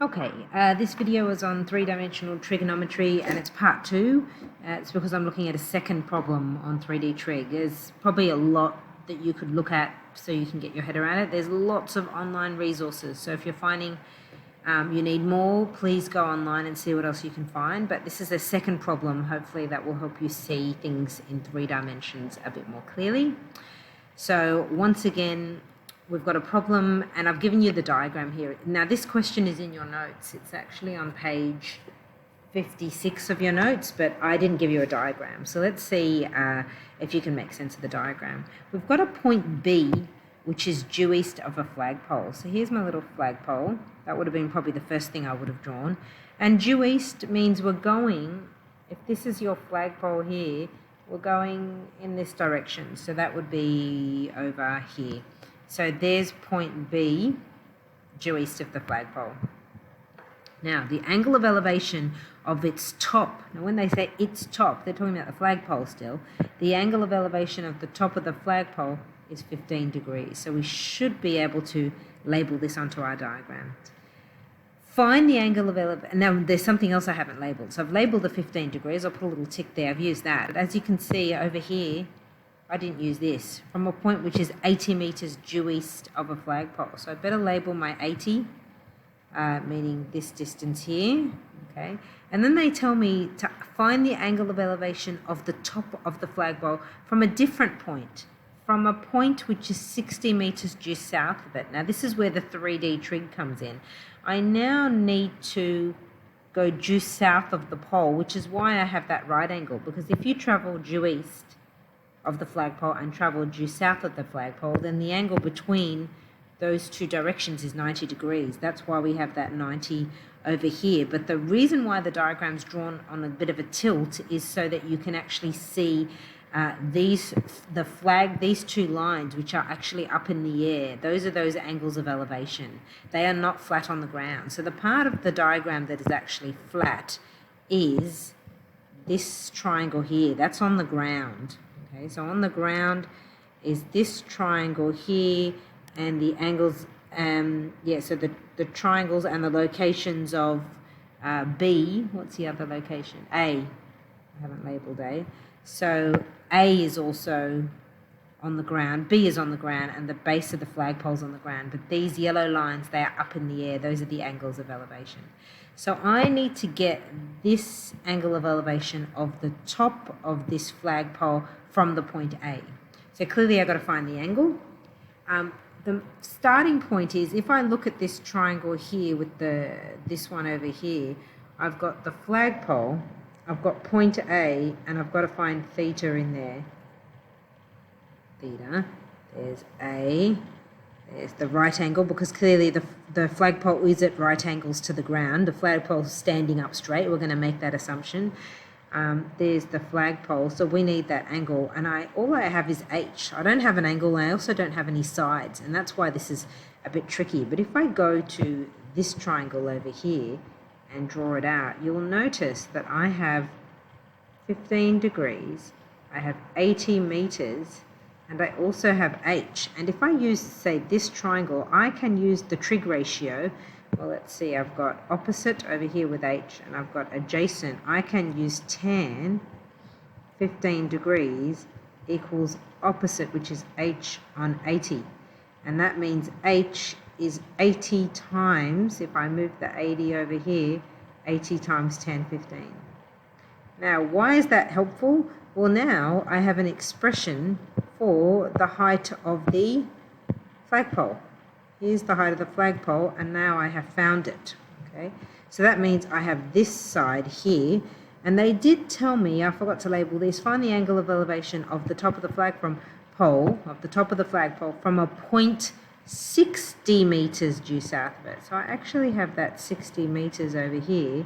Okay, this video is on three-dimensional trigonometry and it's part 2. It's because I'm looking at a second problem on 3D trig. There's probably a lot that you could look at so you can get your head around it. There's lots of online resources, so if you're finding you need more, please go online and see what else you can find. But this is a second problem, hopefully that will help you see things in 3 dimensions a bit more clearly. So once again, we've got a problem, and I've given you the diagram here. Now, this question is in your notes. It's actually on page 56 of your notes, but I didn't give you a diagram. So let's see if you can make sense of the diagram. We've got a point B, which is due east of a flagpole. So here's my little flagpole. That would have been probably the first thing I would have drawn. And due east means we're going, if this is your flagpole here, we're going in this direction. So that would be over here. So there's point B, due east of the flagpole. Now, the angle of elevation of its top, now when they say its top, they're talking about the flagpole still. The angle of elevation of the top of the flagpole is 15 degrees. So we should be able to label this onto our diagram. Find the angle of elevation. Now, there's something else I haven't labeled. So I've labeled the 15 degrees. I'll put a little tick there. I've used that. But as you can see over here, I didn't use this, from a point which is 80 metres due east of a flagpole. So I better label my 80, meaning this distance here, okay? And then they tell me to find the angle of elevation of the top of the flagpole from a different point, from a point which is 60 metres due south of it. Now, this is where the 3D trig comes in. I now need to go due south of the pole, which is why I have that right angle, because if you travel due east of the flagpole and travel due south of the flagpole, then the angle between those two directions is 90 degrees. That's why we have that 90 over here. But the reason why the diagram's drawn on a bit of a tilt is so that you can actually see these two lines, which are actually up in the air. Those are those angles of elevation. They are not flat on the ground. So the part of the diagram that is actually flat is this triangle here. That's on the ground. Okay, so on the ground is this triangle here, and the angles, so the triangles and the locations of B. What's the other location? A. I haven't labelled A. So A is also on the ground, B is on the ground, and the base of the flagpole's on the ground. But these yellow lines, they are up in the air. Those are the angles of elevation. So I need to get this angle of elevation of the top of this flagpole from the point A. So clearly I've got to find the angle. The starting point is, if I look at this triangle here with this one over here, I've got the flagpole, I've got point A, and I've got to find theta in there. Theta, there's A, there's the right angle, because clearly the flagpole is at right angles to the ground. The flagpole's standing up straight. We're going to make that assumption. There's the flagpole, so we need that angle, and all I have is H. I don't have an angle, and I also don't have any sides, and that's why this is a bit tricky. But if I go to this triangle over here and draw it out, you'll notice that I have 15 degrees, I have 80 meters, and I also have H. And if I use, say, this triangle, I can use the trig ratio. Well, let's see, I've got opposite over here with H, and I've got adjacent. I can use tan, 15 degrees, equals opposite, which is H on 80. And that means H is 80 times, if I move the 80 over here, 80 times tan 15. Now, why is that helpful? Well, now I have an expression for the height of the flagpole. Here's the height of the flagpole, and now I have found it, okay? So that means I have this side here, and they did tell me, I forgot to label this, find the angle of elevation of the top of the flagpole, from a point 60 metres due south of it. So I actually have that 60 metres over here,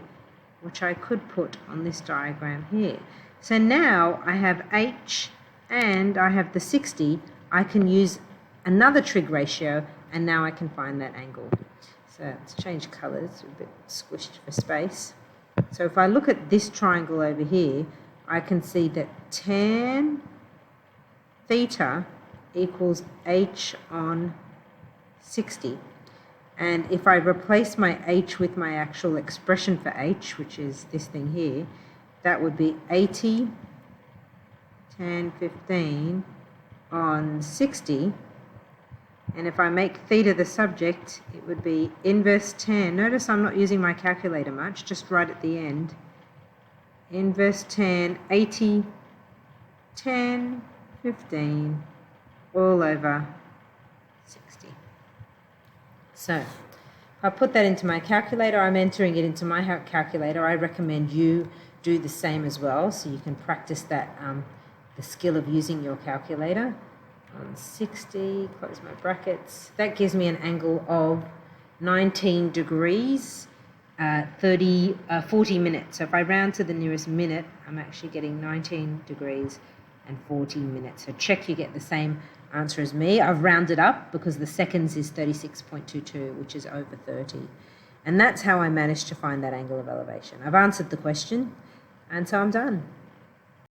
which I could put on this diagram here. So now I have H and I have the 60. I can use another trig ratio, and now I can find that angle. So let's change colours, a bit squished for space. So if I look at this triangle over here, I can see that tan theta equals H on 60. And if I replace my h with my actual expression for h, which is this thing here, that would be 80 tan 15 on 60. And if I make theta the subject, it would be inverse tan. Notice I'm not using my calculator much, just right at the end. Inverse tan 80 tan 15 all over 60. So if I put that into my calculator, I'm entering it into my calculator. I recommend you do the same as well, so you can practice that, the skill of using your calculator. On 60, close my brackets. That gives me an angle of 19 degrees, 40 minutes. So if I round to the nearest minute, I'm actually getting 19 degrees and 40 minutes. So check you get the same answer as me. I've rounded up because the seconds is 36.22, which is over 30. And that's how I managed to find that angle of elevation. I've answered the question, and so I'm done.